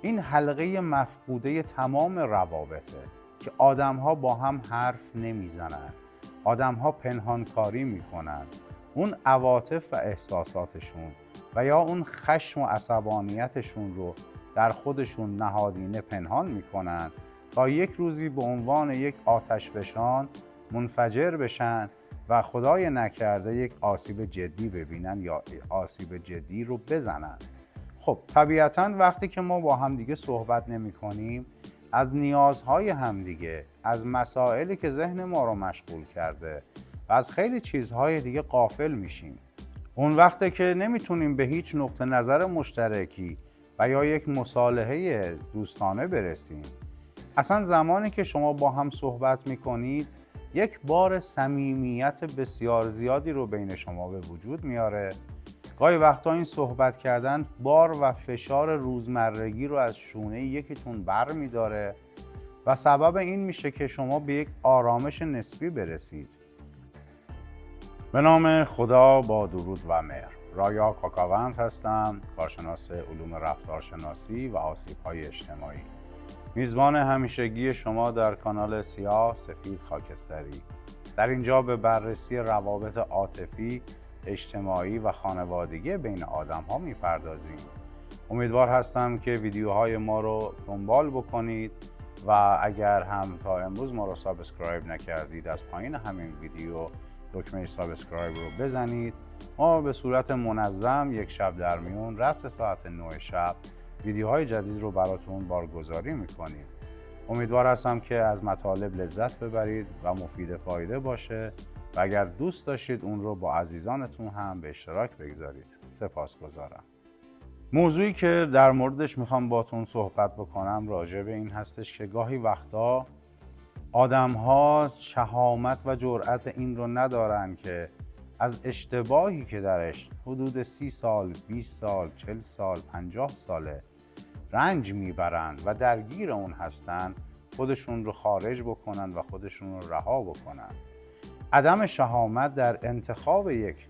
این حلقه مفقوده تمام روابطه که آدم‌ها با هم حرف نمیزنن، آدم‌ها پنهانکاری میکنن، اون عواطف و احساساتشون و یا اون خشم و عصبانیتشون رو در خودشون نهادینه پنهان میکنن تا یک روزی به عنوان یک آتشفشان منفجر بشن و خدای نکرده یک آسیب جدی ببینن یا آسیب جدی رو بزنن. خب طبیعتاً وقتی که ما با همدیگه صحبت نمی کنیم، از نیازهای همدیگه، از مسائلی که ذهن ما رو مشغول کرده و از خیلی چیزهای دیگه غافل میشیم. اون وقته که نمیتونیم به هیچ نقطه نظر مشترکی و یا یک مصالحه دوستانه برسیم. اصلا زمانی که شما با هم صحبت میکنید یک بار صمیمیت بسیار زیادی رو بین شما به وجود میاره. گاهی وقتا این صحبت کردن بار و فشار روزمرگی رو از شونه یکیتون بر میداره و سبب این میشه که شما به یک آرامش نسبی برسید. به نام خدا با درود و مهر. رایا کاکاوند هستم، کارشناس علوم رفتارشناسی و آسیب‌های اجتماعی. میزبان همیشگی شما در کانال سیاه سفید خاکستری. در اینجا به بررسی روابط عاطفی، اجتماعی و خانوادگی بین آدم‌ها میپردازیم. امیدوار هستم که ویدیوهای ما رو دنبال بکنید و اگر هم تا امروز ما رو سابسکرایب نکردید از پایین همین ویدیو دکمه سابسکرایب رو بزنید. ما به صورت منظم یک شب در میون رأس ساعت 9 شب ویدیوهای جدید رو براتون بارگذاری میکنیم. امیدوار هستم که از مطالب لذت ببرید و مفید فایده باشه و اگر دوست داشتید اون رو با عزیزانتون هم به اشتراک بگذارید. سپاسگزارم. موضوعی که در موردش میخوام باتون صحبت بکنم راجع به این هستش که گاهی وقتا آدم‌ها شهامت و جرأت این رو ندارن که از اشتباهی که درش حدود 30 سال، 20 سال، 40 سال، 50 ساله رنج میبرن و درگیر اون هستن خودشون رو خارج بکنن و خودشون رو رها بکنن. عدم شهامت در انتخاب یک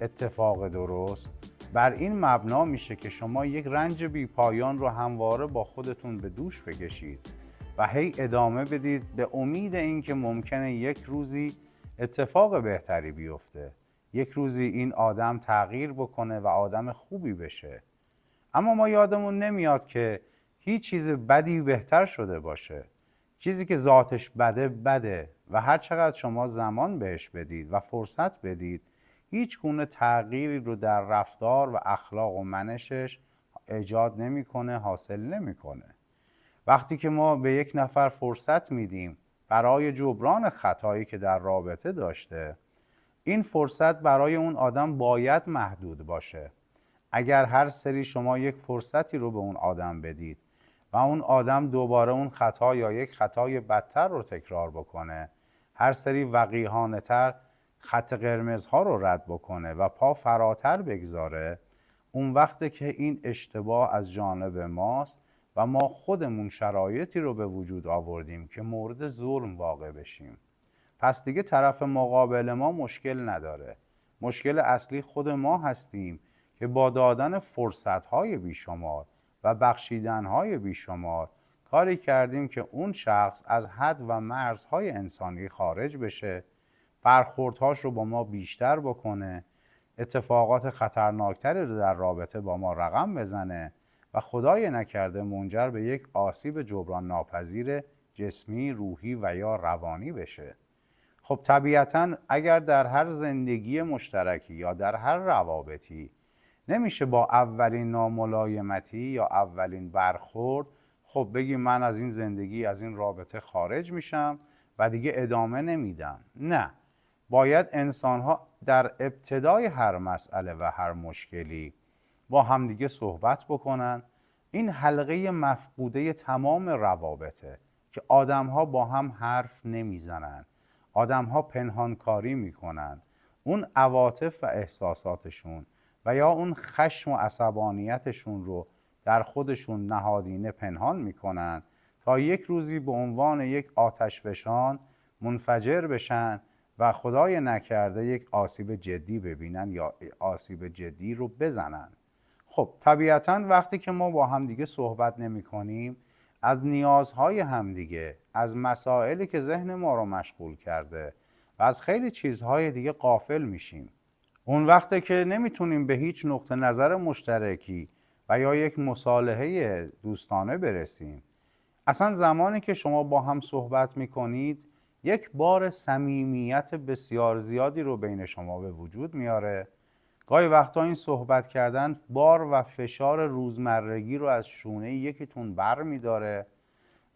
اتفاق درست بر این مبنا میشه که شما یک رنج بی پایان رو همواره با خودتون به دوش بکشید و هی ادامه بدید به امید اینکه ممکنه یک روزی اتفاق بهتری بیفته، یک روزی این آدم تغییر بکنه و آدم خوبی بشه. اما ما یادمون نمیاد که هیچ چیز بدی بهتر شده باشه. چیزی که ذاتش بده بده و هر چقدر شما زمان بهش بدید و فرصت بدید هیچ گونه تغییری رو در رفتار و اخلاق و منشش ایجاد نمیکنه، حاصل نمیکنه. وقتی که ما به یک نفر فرصت میدیم برای جبران خطایی که در رابطه داشته، این فرصت برای اون آدم باید محدود باشه. اگر هر سری شما یک فرصتی رو به اون آدم بدید و اون آدم دوباره اون خطا یا یک خطای بدتر رو تکرار بکنه، هر سری وقیحانه تر خط قرمزها رو رد بکنه و پا فراتر بگذاره، اون وقته که این اشتباه از جانب ماست و ما خودمون شرایطی رو به وجود آوردیم که مورد ظلم واقع بشیم. پس دیگه طرف مقابل ما مشکل نداره. مشکل اصلی خود ما هستیم که با دادن فرصت‌های بیشمار و بخشیدن‌های بیشمار کاری کردیم که اون شخص از حد و مرزهای انسانی خارج بشه، برخوردهاش رو با ما بیشتر بکنه، اتفاقات خطرناکتری رو در رابطه با ما رقم بزنه و خدای نکرده منجر به یک آسیب جبران ناپذیر جسمی، روحی و یا روانی بشه. خب طبیعتاً اگر در هر زندگی مشترکی یا در هر روابطی نمیشه با اولین ناملایمتی یا اولین برخورد خب بگی من از این زندگی، از این رابطه خارج میشم و دیگه ادامه نمیدم. نه، باید انسان‌ها در ابتدای هر مسئله و هر مشکلی با همدیگه صحبت بکنن. این حلقه مفقوده تمام روابطه که آدم‌ها با هم حرف نمیزنن، آدم‌ها پنهانکاری میکنن، اون عواطف و احساساتشون و یا اون خشم و عصبانیتشون رو در خودشون نهادینه پنهان میکنن تا یک روزی به عنوان یک آتشفشان منفجر بشن و خدای نکرده یک آسیب جدی ببینن یا آسیب جدی رو بزنن. خب طبیعتاً وقتی که ما با همدیگه صحبت نمی کنیم، از نیازهای همدیگه، از مسائلی که ذهن ما رو مشغول کرده و از خیلی چیزهای دیگه غافل میشیم. اون وقته که نمیتونیم به هیچ نقطه نظر مشترکی و یا یک مصالحه دوستانه برسیم. اصلا زمانی که شما با هم صحبت میکنید، یک بار صمیمیت بسیار زیادی رو بین شما به وجود میاره. گاهی وقتا این صحبت کردن بار و فشار روزمرگی رو از شونه یکیتون بر میداره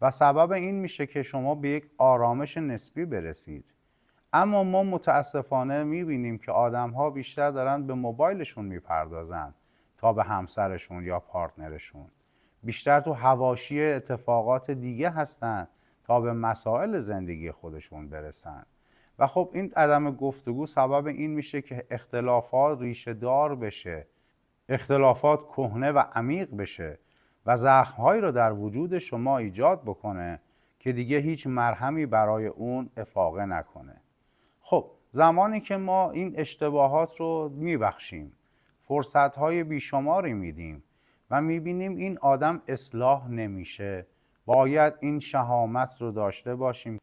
و سبب این میشه که شما به یک آرامش نسبی برسید. اما ما متاسفانه میبینیم که آدم‌ها بیشتر دارن به موبایلشون میپردازن تا به همسرشون یا پارتنرشون. بیشتر تو حواشی اتفاقات دیگه هستن تا به مسائل زندگی خودشون برسن. و خب این عدم گفتگو سبب این میشه که اختلافات ریشه دار بشه، اختلافات کهنه و عمیق بشه و زخم‌هایی رو در وجود شما ایجاد بکنه که دیگه هیچ مرهمی برای اون افاقه نکنه. خب زمانی که ما این اشتباهات رو میبخشیم، فرصت‌های بیشماری میدیم و میبینیم این آدم اصلاح نمیشه، باید این شهامت رو داشته باشیم،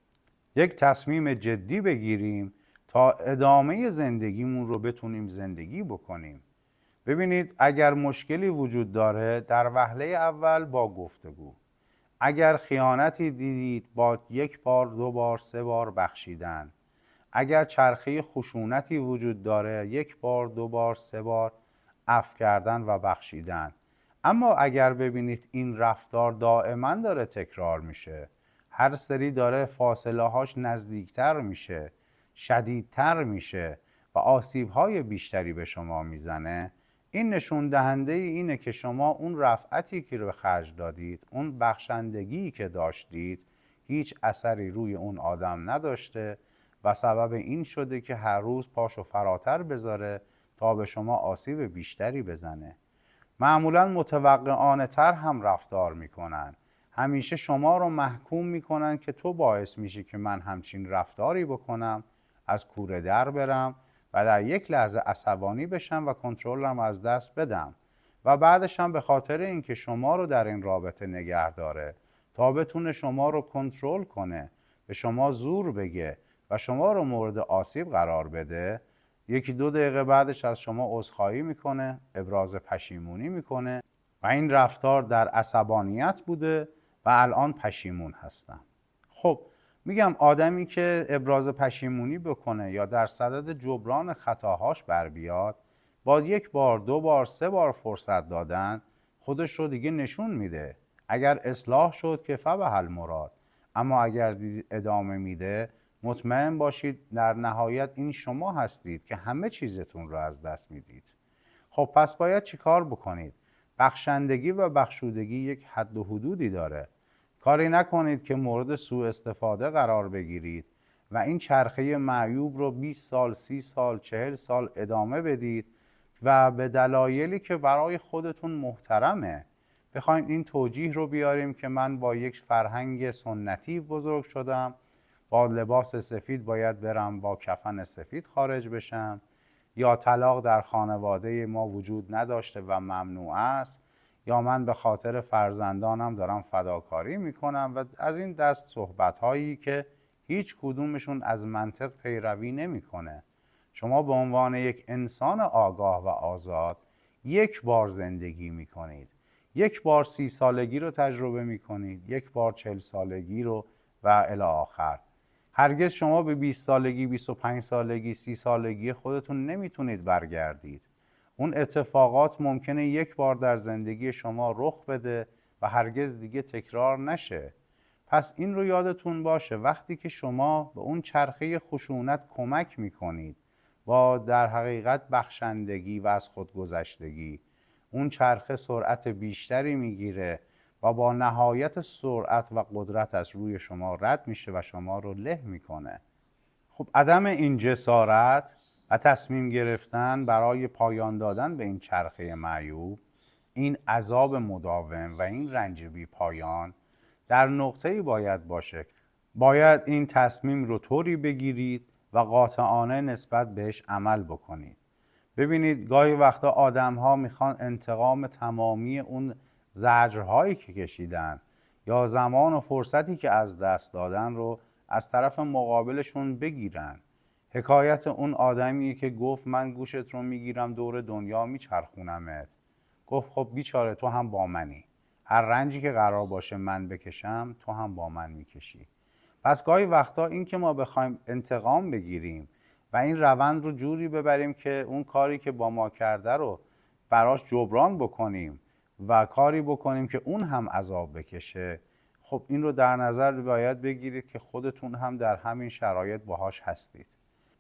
یک تصمیم جدی بگیریم تا ادامه زندگیمون رو بتونیم زندگی بکنیم. ببینید، اگر مشکلی وجود داره، در وهله اول با گفتگو. اگر خیانتی دیدید، با یک بار، دو بار، سه بار بخشیدن. اگر چرخه خشونتی وجود داره، یک بار، دو بار، سه بار عفو کردن و بخشیدن. اما اگر ببینید این رفتار دائما داره تکرار میشه، هر سری داره فاصله هاش نزدیکتر میشه، شدیدتر میشه و آسیب های بیشتری به شما میزنه، این نشون دهنده اینه که شما اون رفعتی که رو به خرج دادید، اون بخشندگی که داشتید، هیچ اثری روی اون آدم نداشته و سبب این شده که هر روز پاشو فراتر بذاره تا به شما آسیب بیشتری بزنه. معمولا متوقعانه تر هم رفتار میکنن. همیشه شما رو محکوم میکنن که تو باعث میشی که من همچین رفتاری بکنم، از کوره در برم و در یک لحظه عصبانی بشم و کنترلم از دست بدم و بعدش هم به خاطر اینکه شما رو در این رابطه نگه داره تا بتونه شما رو کنترل کنه، به شما زور بگه و شما رو مورد آسیب قرار بده، یکی دو دقیقه بعدش از شما عذرخواهی میکنه، ابراز پشیمونی میکنه و این رفتار در عصبانیت بوده و الان پشیمون هستم. خب میگم آدمی که ابراز پشیمونی بکنه یا در صدد جبران خطاهاش بر بیاد، با یک بار، دو بار، سه بار فرصت دادن خودش رو دیگه نشون میده. اگر اصلاح شد که فبحل مراد، اما اگر ادامه میده، مطمئن باشید در نهایت این شما هستید که همه چیزتون رو از دست میدید. خب پس باید چی کار بکنید؟ بخشندگی و بخشودگی یک حد و حدودی داره. کاری نکنید که مورد سوء استفاده قرار بگیرید و این چرخه معیوب رو 20 سال، 30 سال، 40 سال ادامه بدید و به دلایلی که برای خودتون محترمه بخواید این توجیه رو بیاریم که من با یک فرهنگ سنتی بزرگ شدم، با لباس سفید باید برم با کفن سفید خارج بشم، یا طلاق در خانواده ما وجود نداشته و ممنوع است، یا من به خاطر فرزندانم دارم فداکاری میکنم و از این دست صحبت هایی که هیچ کدومشون از منطق پیروی نمیکنه. شما به عنوان یک انسان آگاه و آزاد یک بار زندگی میکنید، یک بار 30 سالگی رو تجربه میکنید، یک بار 40 سالگی رو و الی آخر. هرگز شما به 20 سالگی، 25 سالگی، 30 سالگی خودتون نمیتونید برگردید. اون اتفاقات ممکنه یک بار در زندگی شما رخ بده و هرگز دیگه تکرار نشه. پس این رو یادتون باشه، وقتی که شما به اون چرخه خشونت کمک میکنید با در حقیقت بخشندگی و از خودگذشتگی، اون چرخه سرعت بیشتری میگیره و با نهایت سرعت و قدرت از روی شما رد میشه و شما رو له میکنه. خب عدم این جسارت و تصمیم گرفتن برای پایان دادن به این چرخه معیوب، این عذاب مداوم و این رنج بی پایان در نقطه‌ای باید باشه. باید این تصمیم رو طوری بگیرید و قاطعانه نسبت بهش عمل بکنید. ببینید گاهی وقتا آدم ها میخوان انتقام تمامی اون زجرهایی که کشیدن یا زمان و فرصتی که از دست دادن رو از طرف مقابلشون بگیرن. حکایت اون آدمیه که گفت من گوشت رو میگیرم دور دنیا میچرخونمت. گفت خب بیچاره تو هم با منی، هر رنجی که قرار باشه من بکشم تو هم با من میکشی. پس گاهی وقتا این که ما بخوایم انتقام بگیریم و این روند رو جوری ببریم که اون کاری که با ما کرده رو براش جبران بکنیم و کاری بکنیم که اون هم عذاب بکشه، خب این رو در نظر باید بگیرید که خودتون هم در همین شرایط باهاش هستید.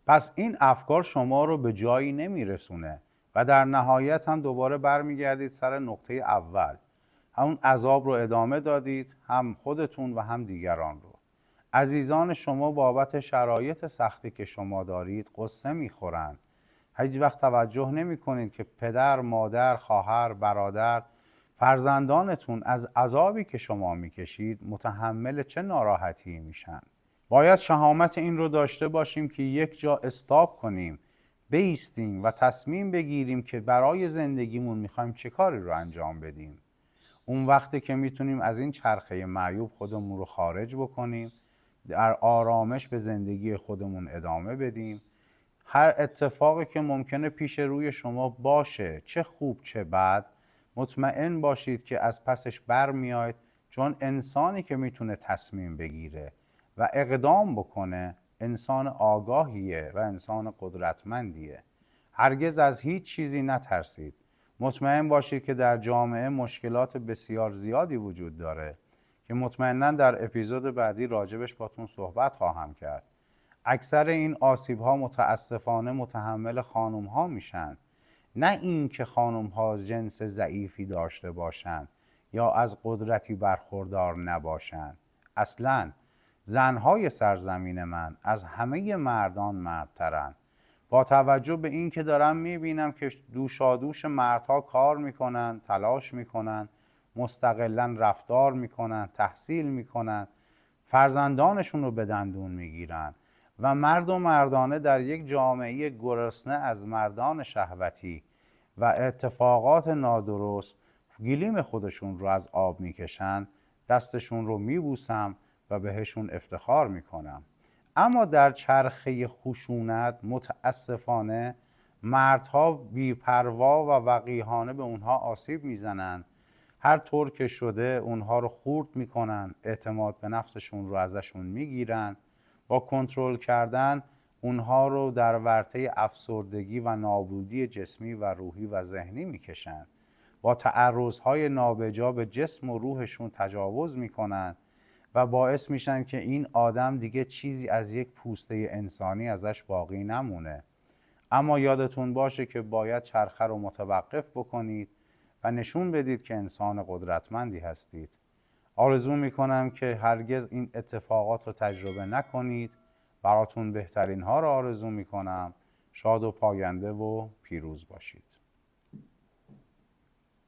پس این افکار شما رو به جایی نمیرسونه و در نهایت هم دوباره برمیگردید سر نقطه اول، همون عذاب رو ادامه دادید، هم خودتون و هم دیگران رو. عزیزان شما بابت شرایط سختی که شما دارید قصه میخورن. هیچ وقت توجه نمی کنید که پدر، مادر، خواهر، برادر، فرزندانتون از عذابی که شما میکشید متحمل چه ناراحتی میشن. باید شهامت این رو داشته باشیم که یک جا استاپ کنیم، بایستیم و تصمیم بگیریم که برای زندگیمون میخوایم چه کاری رو انجام بدیم. اون وقتی که میتونیم از این چرخه معیوب خودمون رو خارج بکنیم، در آرامش به زندگی خودمون ادامه بدیم. هر اتفاقی که ممکنه پیش روی شما باشه، چه خوب چه بد، مطمئن باشید که از پسش بر میاید، چون انسانی که میتونه تصمیم بگیره و اقدام بکنه انسان آگاهیه و انسان قدرتمندیه. هرگز از هیچ چیزی نترسید. مطمئن باشید که در جامعه مشکلات بسیار زیادی وجود داره که مطمئناً در اپیزود بعدی راجبش باتون صحبت خواهم کرد. اکثر این آسیب ها متاسفانه متحمل خانم ها میشن، نه این که خانم ها جنس ضعیفی داشته باشن یا از قدرتی برخوردار نباشن. اصلاً زنهای سرزمین من از همه مردان مردترن. با توجه به این که دارم میبینم که دوشادوش مردها کار میکنن، تلاش میکنن، مستقلاً رفتار میکنن، تحصیل میکنن، فرزندانشون رو به دندون میگیرن و مرد و مردانه در یک جامعه گرسنه از مردان شهوتی و اتفاقات نادرست گلیم خودشون رو از آب میکشن، دستشون رو میبوسم و بهشون افتخار میکنم. اما در چرخه خشونت متاسفانه مردها بی‌پروا و وقیحانه به اونها آسیب میزنن، هر طور که شده اونها رو خورد میکنن، اعتماد به نفسشون رو ازشون میگیرن، با کنترل کردن اونها رو در ورطه افسردگی و نابودی جسمی و روحی و ذهنی میکشن، با تعرضهای نابجا به جسم و روحشون تجاوز میکنن و باعث میشن که این آدم دیگه چیزی از یک پوسته انسانی ازش باقی نمونه. اما یادتون باشه که باید چرخه رو متوقف بکنید و نشون بدید که انسان قدرتمندی هستید. آرزو میکنم که هرگز این اتفاقات رو تجربه نکنید. براتون بهترین ها رو آرزو میکنم. شاد و پاینده و پیروز باشید.